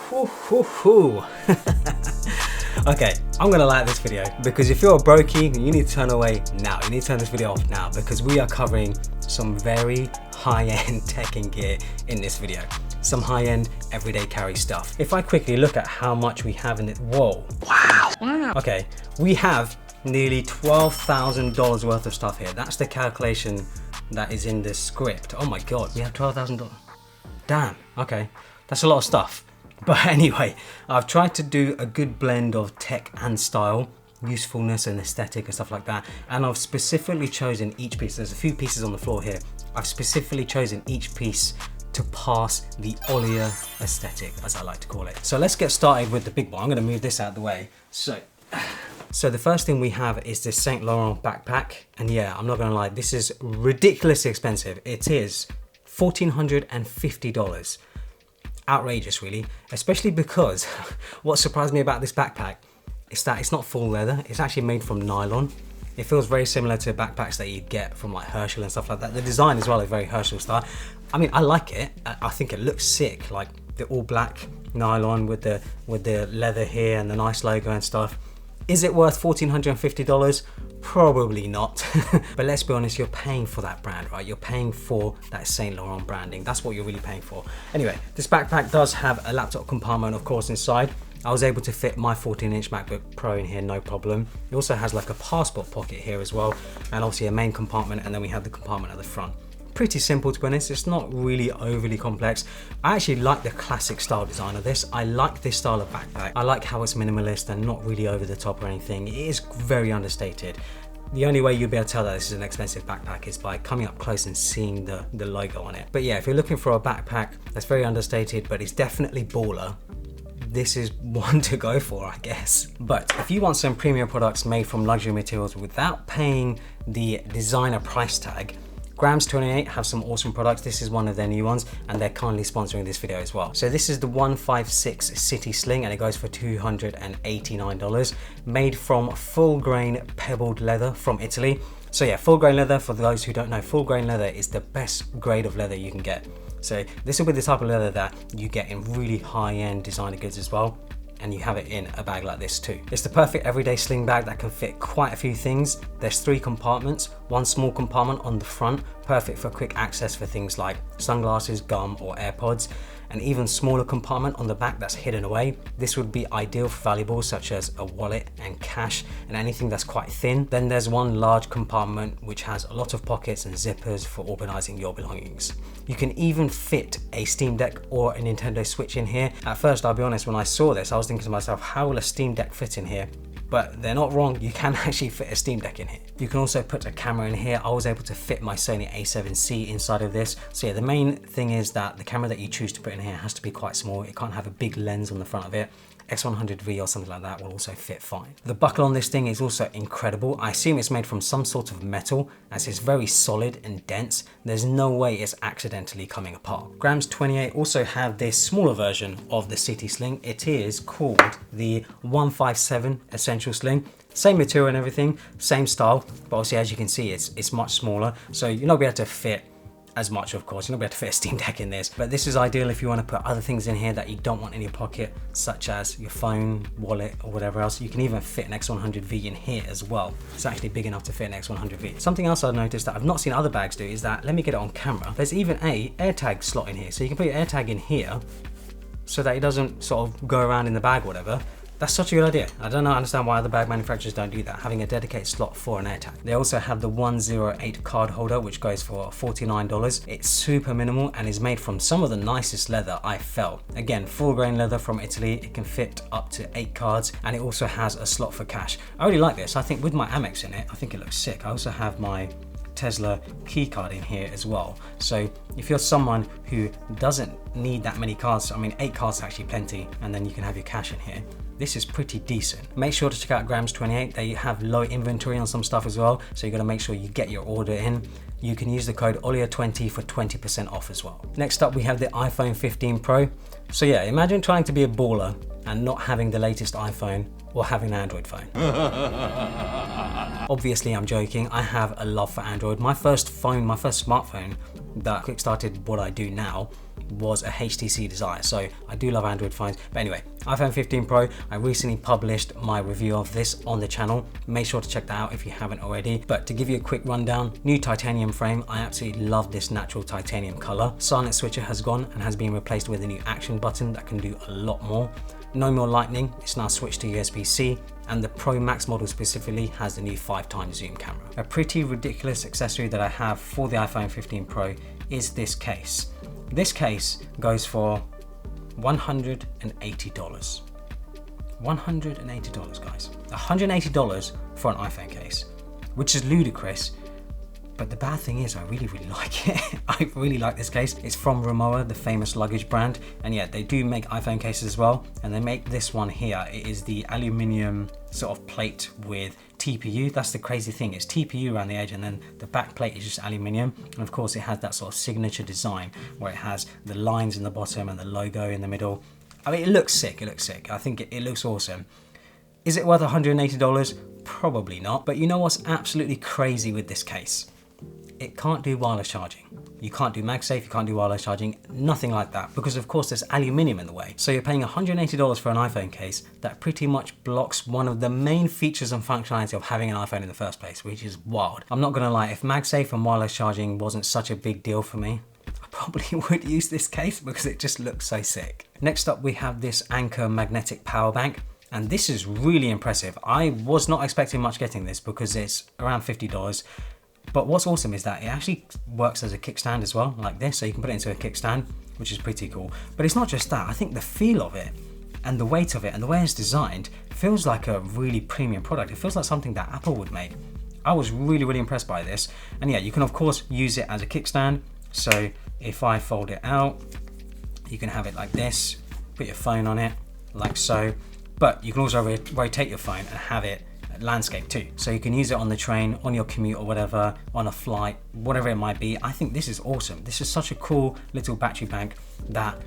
Hoo, hoo, hoo. Okay, I'm gonna like this video because if you're a brokey, you need to turn away now. You need to turn this video off now because we are covering some very high-end tech and gear in this video. Some high-end everyday carry stuff. If I quickly look at how much we have in it, whoa, wow. Okay, we have nearly $12,000 worth of stuff here. That's the calculation that is in the script. Oh my God, we have $12,000. Damn, okay, that's a lot of stuff. But anyway, I've tried to do a good blend of tech and style, usefulness and aesthetic and stuff like that. And I've specifically chosen each piece. There's a few pieces on the floor here. I've specifically chosen each piece to pass the Olia aesthetic, as I like to call it. So let's get started with the big one. I'm gonna move this out of the way. So the first thing we have is this Saint Laurent backpack. And yeah, I'm not gonna lie, this is ridiculously expensive. It is $1,450. Outrageous really, especially because what surprised me about this backpack is that it's not full leather. It's actually made from nylon. It feels very similar to backpacks that you get from like Herschel and stuff like that. The design as well is very Herschel style. I mean, I like it. I think it looks sick, like the all black nylon with the leather here and the nice logo and stuff. Is it worth $1,450? Probably not. But let's be honest, you're paying for that brand, right? You're paying for that Saint Laurent branding. That's what you're really paying for. Anyway, this backpack does have a laptop compartment, of course, inside. I was able to fit my 14-inch MacBook Pro in here, no problem. It also has like a passport pocket here as well, and obviously a main compartment, and then we have the compartment at the front. Pretty simple, to be honest. It's not really overly complex. I actually like the classic style design of this. I like this style of backpack. I like how it's minimalist and not really over the top or anything. It is very understated. The only way you'll be able to tell that this is an expensive backpack is by coming up close and seeing the logo on it. But yeah, if you're looking for a backpack that's very understated, but it's definitely baller, this is one to go for, I guess. But if you want some premium products made from luxury materials without paying the designer price tag, Grams 28 have some awesome products. This is one of their new ones, and they're kindly sponsoring this video as well. So this is the 156 City Sling, and it goes for $289, made from full grain pebbled leather from Italy. So yeah, full grain leather, for those who don't know, full grain leather is the best grade of leather you can get. So this will be the type of leather that you get in really high-end designer goods as well. And you have it in a bag like this too. It's the perfect everyday sling bag that can fit quite a few things. There's 3 compartments, one small compartment on the front, perfect for quick access for things like sunglasses, gum, or AirPods. An even smaller compartment on the back that's hidden away. This would be ideal for valuables such as a wallet and cash and anything that's quite thin. Then there's one large compartment which has a lot of pockets and zippers for organizing your belongings. You can even fit a Steam Deck or a Nintendo Switch in here. At first, I'll be honest, when I saw this, I was thinking to myself, how will a Steam Deck fit in here? But they're not wrong, you can actually fit a Steam Deck in here. You can also put a camera in here. I was able to fit my Sony a7C inside of this. So yeah, the main thing is that the camera that you choose to put in here has to be quite small. It can't have a big lens on the front of it. X100V or something like that will also fit fine. The buckle on this thing is also incredible. I assume it's made from some sort of metal, as it's very solid and dense. There's no way it's accidentally coming apart. Grams 28 also have this smaller version of the City Sling. It is called the 157 Essential Sling. Same material and everything, same style, but obviously as you can see, it's much smaller. So you're not going to be able to fit as much, of course. You're not going to be able to fit a Steam Deck in this, but this is ideal if you want to put other things in here that you don't want in your pocket, such as your phone, wallet, or whatever else. You can even fit an X100V in here as well. It's actually big enough to fit an X100V. Something else I've noticed that I've not seen other bags do is that, let me get it on camera, there's even a AirTag slot in here. So you can put your AirTag in here so that it doesn't sort of go around in the bag or whatever. That's such a good idea. I don't understand why other bag manufacturers don't do that, having a dedicated slot for an AirTag. They also have the 108 card holder, which goes for $49. It's super minimal and is made from some of the nicest leather I felt. Again, full grain leather from Italy. It can fit up to 8 cards, and it also has a slot for cash. I really like this. I think with my Amex in it, I think it looks sick. I also have my Tesla key card in here as well. So if you're someone who doesn't need that many cards, I mean 8 cards is actually plenty, and then you can have your cash in here. This is pretty decent. Make sure to check out Grams 28. They have low inventory on some stuff as well, so you got to make sure you get your order in. You can use the code OLIA20 for 20% off as well. Next up, we have the iPhone 15 Pro. So yeah, imagine trying to be a baller and not having the latest iPhone or having an Android phone. Obviously, I'm joking. I have a love for Android. My first phone, my first smartphone that kickstarted what I do now was a HTC Desire. So I do love Android phones. But anyway, iPhone 15 Pro, I recently published my review of this on the channel. Make sure to check that out if you haven't already. But to give you a quick rundown, new titanium frame. I absolutely love this natural titanium color. Silent switcher has gone and has been replaced with a new action button that can do a lot more. No more lightning, it's now switched to USB-C, and the Pro Max model specifically has the new 5x zoom camera. A pretty ridiculous accessory that I have for the iPhone 15 Pro is this case. This case goes for $180. $180, guys. $180 for an iPhone case, which is ludicrous. But the bad thing is I really like it. I really like this case. It's from Rimowa, the famous luggage brand. And yeah, they do make iPhone cases as well. And they make this one here. It is the aluminium sort of plate with TPU. That's the crazy thing. It's TPU around the edge and then the back plate is just aluminium. And of course it has that sort of signature design where it has the lines in the bottom and the logo in the middle. I mean, it looks sick. It looks sick. I think it looks awesome. Is it worth $180? Probably not. But you know what's absolutely crazy with this case? It can't do wireless charging. You can't do MagSafe, you can't do wireless charging, nothing like that, because of course there's aluminium in the way. So you're paying $180 for an iPhone case that pretty much blocks one of the main features and functionality of having an iPhone in the first place, which is wild. I'm not gonna lie, if MagSafe and wireless charging wasn't such a big deal for me, I probably would use this case because it just looks so sick. Next up, we have this Anker magnetic power bank. And this is really impressive. I was not expecting much getting this because it's around $50. But what's awesome is that it actually works as a kickstand as well, like this. So you can put it into a kickstand, which is pretty cool. But it's not just that. I think the feel of it and the weight of it and the way it's designed feels like a really premium product. It feels like something that Apple would make. I was really impressed by this. And yeah, you can of course use it as a kickstand. So if I fold it out, you can have it like this, put your phone on it like so. But you can also rotate your phone and have it landscape too. So you can use it on the train, on your commute or whatever, on a flight, whatever it might be. I think this is awesome. This is such a cool little battery bank that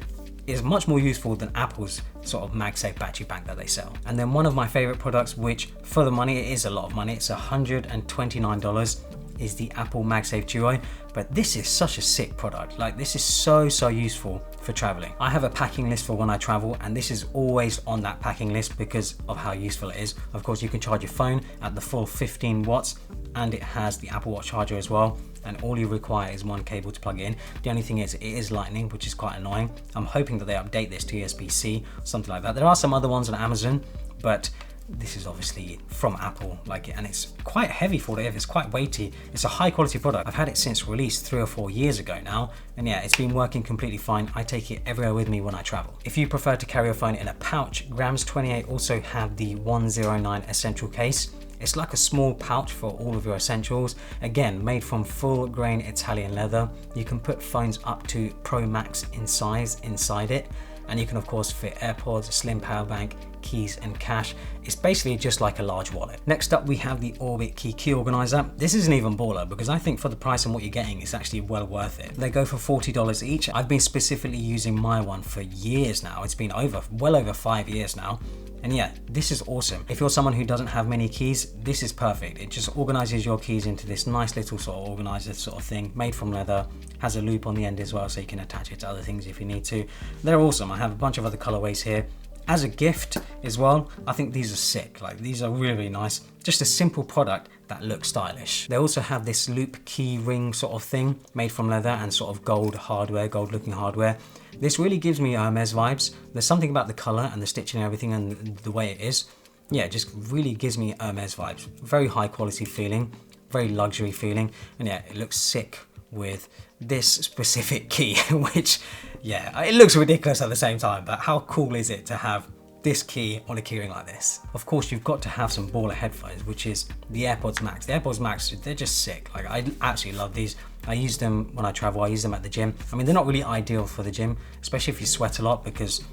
is much more useful than Apple's sort of MagSafe battery bank that they sell. And then one of my favorite products, which for the money, it is a lot of money, it's $129, is the Apple MagSafe Duo. But this is such a sick product. Like, this is so useful for traveling. I have a packing list for when I travel, and this is always on that packing list because of how useful it is. Of course, you can charge your phone at the full 15 watts, and it has the Apple Watch charger as well. And all you require is one cable to plug in. The only thing is, it is lightning, which is quite annoying. I'm hoping that they update this to USB-C, something like that. There are some other ones on Amazon, but this is obviously from Apple, and it's quite heavy for what it is. It's quite weighty. It's a high quality product. I've had it since release 3 or 4 years ago now, and yeah, it's been working completely fine. I take it everywhere with me when I travel. If you prefer to carry your phone in a pouch, Grams 28 also have the 109 Essential case. It's like a small pouch for all of your essentials. Again, made from full grain Italian leather. You can put phones up to Pro Max in size inside it. And you can of course fit AirPods, slim power bank, keys and cash. It's basically just like a large wallet. Next up, we have the Orbit key organizer. This isn't even baller because I think for the price and what you're getting, it's actually well worth it. They go for $40 each. I've been specifically using my one for years now. It's been well over 5 years now. And yeah, this is awesome. If you're someone who doesn't have many keys, this is perfect. It just organizes your keys into this nice little sort of organizer sort of thing, made from leather, has a loop on the end as well, so you can attach it to other things if you need to. They're awesome. I have a bunch of other colorways here. As a gift as well, I think these are sick. These are really nice. Just a simple product that looks stylish. They also have this loop key ring sort of thing made from leather and sort of gold looking hardware. This really gives me Hermes vibes. There's something about the color and the stitching and everything and the way it is. Yeah, it just really gives me Hermes vibes. Very high quality feeling, very luxury feeling. And yeah, it looks sick with this specific key, which, yeah, it looks ridiculous at the same time, but how cool is it to have this key on a keyring like this? Of course, you've got to have some baller headphones, which is the AirPods Max. The AirPods Max, they're just sick. I absolutely love these. I use them when I travel, I use them at the gym. I mean, they're not really ideal for the gym, especially if you sweat a lot because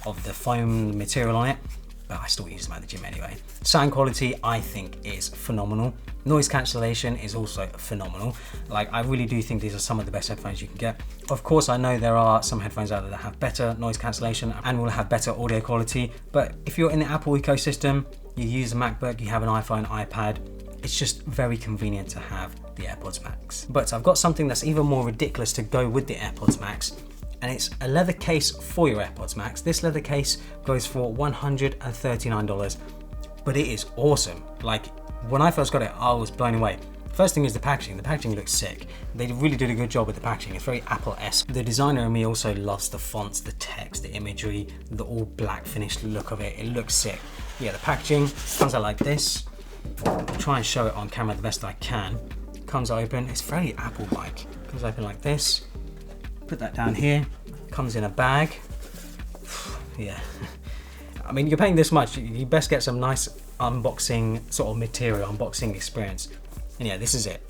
of the foam material on it, but I still use them at the gym anyway. Sound quality, I think, is phenomenal. Noise cancellation is also phenomenal. I really do think these are some of the best headphones you can get. Of course, I know there are some headphones out there that have better noise cancellation and will have better audio quality, but if you're in the Apple ecosystem, you use a MacBook, you have an iPhone, iPad, it's just very convenient to have the AirPods Max. But I've got something that's even more ridiculous to go with the AirPods Max, and it's a leather case for your AirPods Max. This leather case goes for $139, but it is awesome. Like, when I first got it, I was blown away. First thing is the packaging. The packaging looks sick. They really did a good job with the packaging. It's very Apple-esque. The designer in me also loves the fonts, the text, the imagery, the all black finished look of it. It looks sick. Yeah, the packaging comes out like this. I'll try and show it on camera the best I can. Comes open. It's very Apple-like. Comes open like this. Put that down here. Comes in a bag. Yeah. I mean, you're paying this much. You best get some nice unboxing sort of material, unboxing experience. And yeah, this is it.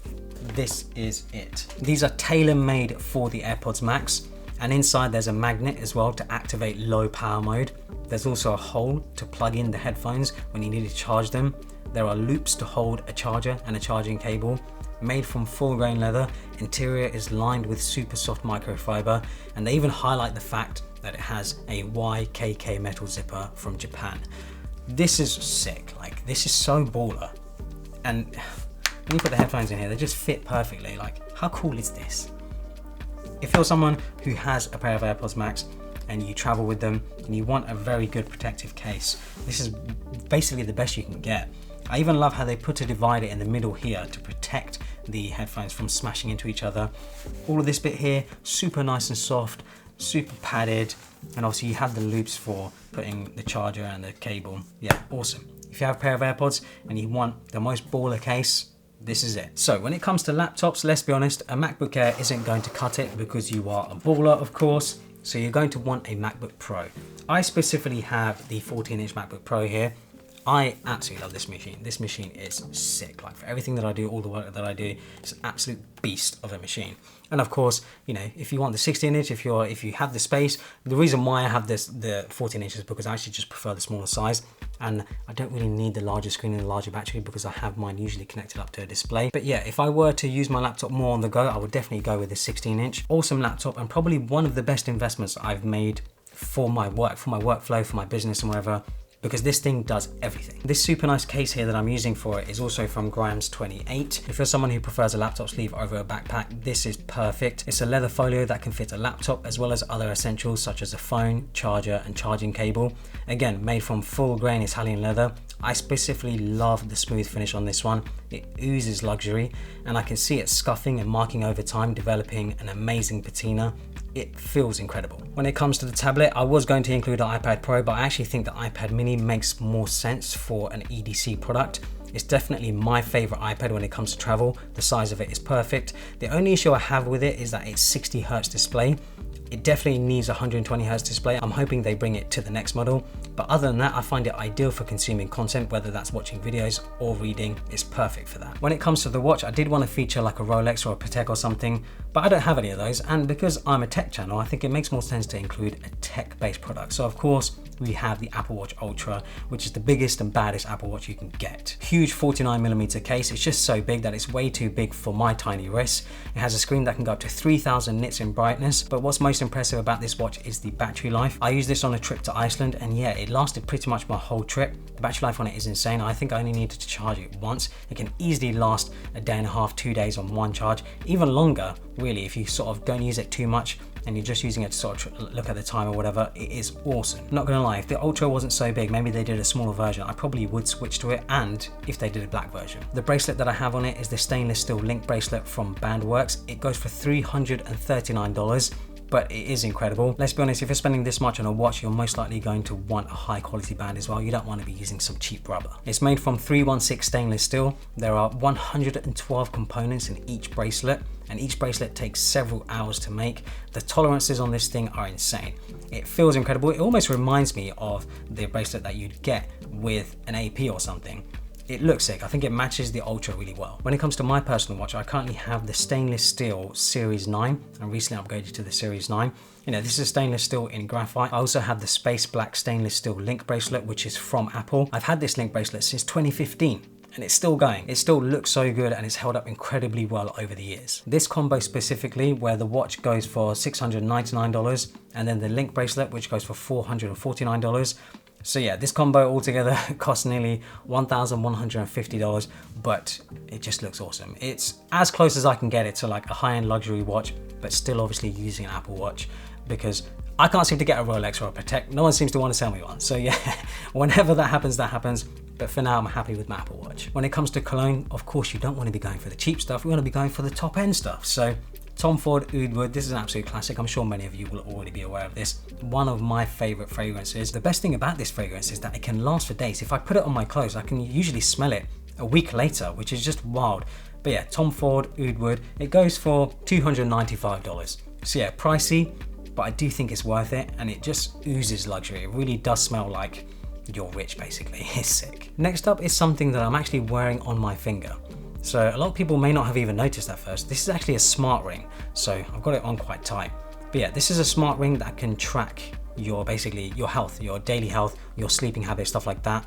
This is it. These are tailor-made for the AirPods Max, and inside there's a magnet as well to activate low power mode. There's also a hole to plug in the headphones when you need to charge them. There are loops to hold a charger and a charging cable. Made from full grain leather, interior is lined with super soft microfiber, and they even highlight the fact that it has a YKK metal zipper from Japan. This is sick. Like, this is so baller. And when you put the headphones in here, they just fit perfectly. Like, how cool is this? If you're someone who has a pair of AirPods Max and you travel with them and you want a very good protective case, this is basically the best you can get. I even love how they put a divider in the middle here to protect the headphones from smashing into each other. All of this bit here, super nice and soft, super padded, and obviously you have the loops for putting the charger and the cable. Yeah, awesome. If you have a pair of AirPods and you want the most baller case, this is it. So when it comes to laptops, let's be honest, a MacBook Air isn't going to cut it because you are a baller, of course. So you're going to want a MacBook Pro. I specifically have the 14-inch MacBook Pro here. I absolutely love this machine. This machine is sick. Like, for everything that I do, all the work that I do, it's an absolute beast of a machine. And of course, you know, if you want the 16-inch, if you have the space, the reason why I have the 14 inches is because I actually just prefer the smaller size, and I don't really need the larger screen and the larger battery because I have mine usually connected up to a display. But yeah, if I were to use my laptop more on the go, I would definitely go with the 16-inch. Awesome laptop, and probably one of the best investments I've made for my work, for my workflow, for my business and whatever, because this thing does everything. This super nice case here that I'm using for it is also from Grimes 28. If you're someone who prefers a laptop sleeve over a backpack, this is perfect. It's a leather folio that can fit a laptop as well as other essentials such as a phone, charger and charging cable. Again, made from full grain Italian leather. I specifically love the smooth finish on this one. It oozes luxury, and I can see it scuffing and marking over time, developing an amazing patina. It feels incredible. When it comes to the tablet, I was going to include the iPad Pro, but I actually think the iPad Mini makes more sense for an EDC product. It's definitely my favorite iPad when it comes to travel. The size of it is perfect. The only issue I have with it is that it's 60 Hz display. It definitely needs a 120 Hz display. I'm hoping they bring it to the next model. But other than that, I find it ideal for consuming content, whether that's watching videos or reading. It's perfect for that. When it comes to the watch, I did want to feature like a Rolex or a Patek or something, but I don't have any of those. And because I'm a tech channel, I think it makes more sense to include a tech-based product. So of course, we have the Apple Watch Ultra, which is the biggest and baddest Apple Watch you can get. Huge 49mm case. It's just so big that it's way too big for my tiny wrist. It has a screen that can go up to 3000 nits in brightness. But what's most impressive about this watch is the battery life. I used this on a trip to Iceland, and yeah, it lasted pretty much my whole trip. The battery life on it is insane. I think I only needed to charge it once. It can easily last a day and a half, 2 days on one charge, even longer, really, if you sort of don't use it too much and you're just using it to sort of look at the time or whatever. It is awesome. Not gonna lie, if the Ultra wasn't so big, maybe they did a smaller version, I probably would switch to it, and if they did a black version. The bracelet that I have on it is the stainless steel link bracelet from Bandworks. It goes for $339. But it is incredible. Let's be honest, if you're spending this much on a watch, you're most likely going to want a high quality band as well. You don't want to be using some cheap rubber. It's made from 316 stainless steel. There are 112 components in each bracelet, and each bracelet takes several hours to make. The tolerances on this thing are insane. It feels incredible. It almost reminds me of the bracelet that you'd get with an AP or something. It looks sick. I think it matches the Ultra really well. When it comes to my personal watch, I currently have the stainless steel Series 9. I recently upgraded to the Series 9. You know, this is stainless steel in graphite. I also have the space black stainless steel link bracelet, which is from Apple. I've had this link bracelet since 2015. And it's still going. It still looks so good, and it's held up incredibly well over the years. This combo specifically, where the watch goes for $699 and then the link bracelet, which goes for $449. So yeah, this combo altogether costs nearly $1,150, but it just looks awesome. It's as close as I can get it to like a high-end luxury watch, but still obviously using an Apple Watch. because I can't seem to get a Rolex or a Patek. No one seems to want to sell me one. So yeah, whenever that happens, that happens. But for now, I'm happy with my Apple Watch. When it comes to cologne, of course, you don't want to be going for the cheap stuff. You want to be going for the top end stuff. So Tom Ford Oud Wood, this is an absolute classic. I'm sure many of you will already be aware of this. One of my favorite fragrances. The best thing about this fragrance is that it can last for days. If I put it on my clothes, I can usually smell it a week later, which is just wild. But yeah, Tom Ford Oud Wood, it goes for $295. So yeah, pricey, but I do think it's worth it, and it just oozes luxury. It really does smell like you're rich, basically. It's sick. Next up is something that I'm actually wearing on my finger. So a lot of people may not have even noticed at first. This is actually a smart ring, so I've got it on quite tight. But yeah, this is a smart ring that can track your, basically your health, your daily health, your sleeping habits, stuff like that.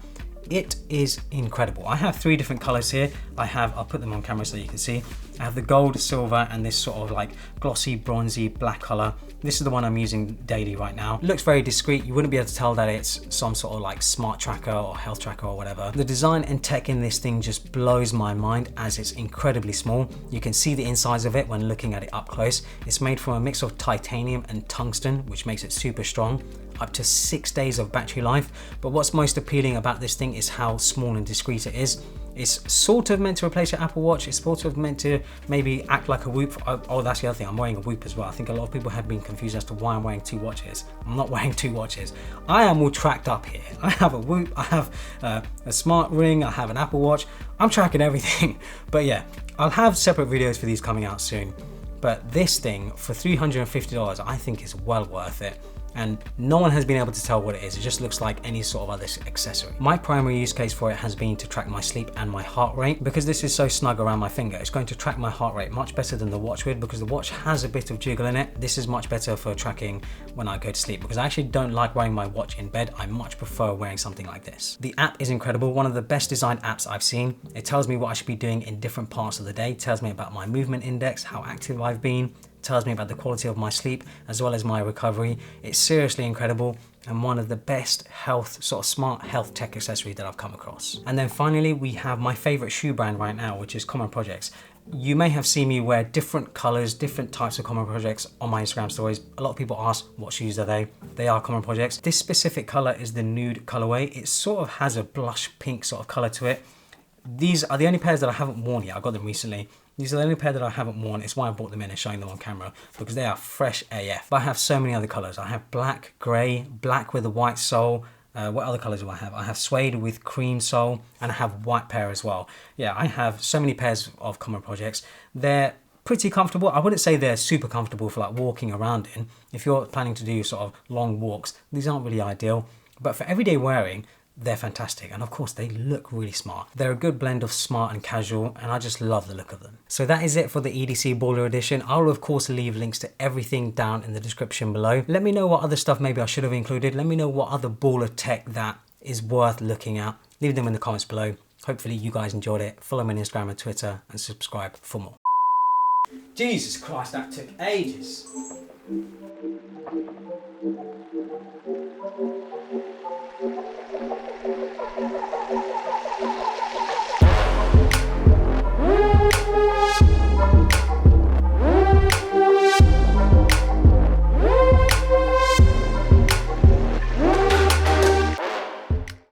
It is incredible. I have 3 different colors here. I'll put them on camera so you can see. I have the gold, silver, and this sort of like glossy, bronzy, black color. This is the one I'm using daily right now. It looks very discreet. You wouldn't be able to tell that it's some sort of like smart tracker or health tracker or whatever. The design and tech in this thing just blows my mind, as it's incredibly small. You can see the insides of it when looking at it up close. It's made from a mix of titanium and tungsten, which makes it super strong. Up to 6 days of battery life. But what's most appealing about this thing is how small and discreet it is. It's sort of meant to replace your Apple Watch. It's sort of meant to maybe act like a Whoop. Oh, that's the other thing. I'm wearing a Whoop as well. I think a lot of people have been confused as to why I'm wearing 2 watches. I'm not wearing 2 watches. I am all tracked up here. I have a Whoop. I have a smart ring. I have an Apple Watch. I'm tracking everything. But yeah, I'll have separate videos for these coming out soon. But this thing for $350, I think is well worth it. And no one has been able to tell what it is. It just looks like any sort of other accessory. My primary use case for it has been to track my sleep and my heart rate. Because this is so snug around my finger, it's going to track my heart rate much better than the watch would, because the watch has a bit of jiggle in it. This is much better for tracking when I go to sleep, because I actually don't like wearing my watch in bed. I much prefer wearing something like this. The app is incredible, one of the best designed apps I've seen. It tells me what I should be doing in different parts of the day, tells me about my movement index, how active I've been, tells me about the quality of my sleep as well as my recovery. It's seriously incredible and one of the best health, sort of smart health tech accessories that I've come across. And then finally, we have my favorite shoe brand right now, which is Common Projects. You may have seen me wear different colors, different types of Common Projects on my Instagram stories. A lot of people ask, what shoes are they? They are Common Projects. This specific color is the nude colorway. It sort of has a blush pink sort of color to it. These are the only pairs that I haven't worn yet. I got them recently. These are the only pair that I haven't worn. It's why I brought them in and showing them on camera, because they are fresh AF. But I have so many other colors. I have black, gray, black with a white sole. What other colors do I have? I have suede with cream sole, and I have white pair as well. Yeah, I have so many pairs of Common Projects. They're pretty comfortable. I wouldn't say they're super comfortable for like walking around in. If you're planning to do sort of long walks, these aren't really ideal. But for everyday wearing, they're fantastic, and of course they look really smart. They're a good blend of smart and casual, and I just love the look of them. So that is it for the EDC Baller Edition. I'll of course leave links to everything down in the description below. Let me know what other stuff maybe I should have included. Let me know what other baller tech that is worth looking at. Leave them in the comments below. Hopefully you guys enjoyed it. Follow me on Instagram and Twitter, and subscribe for more. Jesus Christ, that took ages.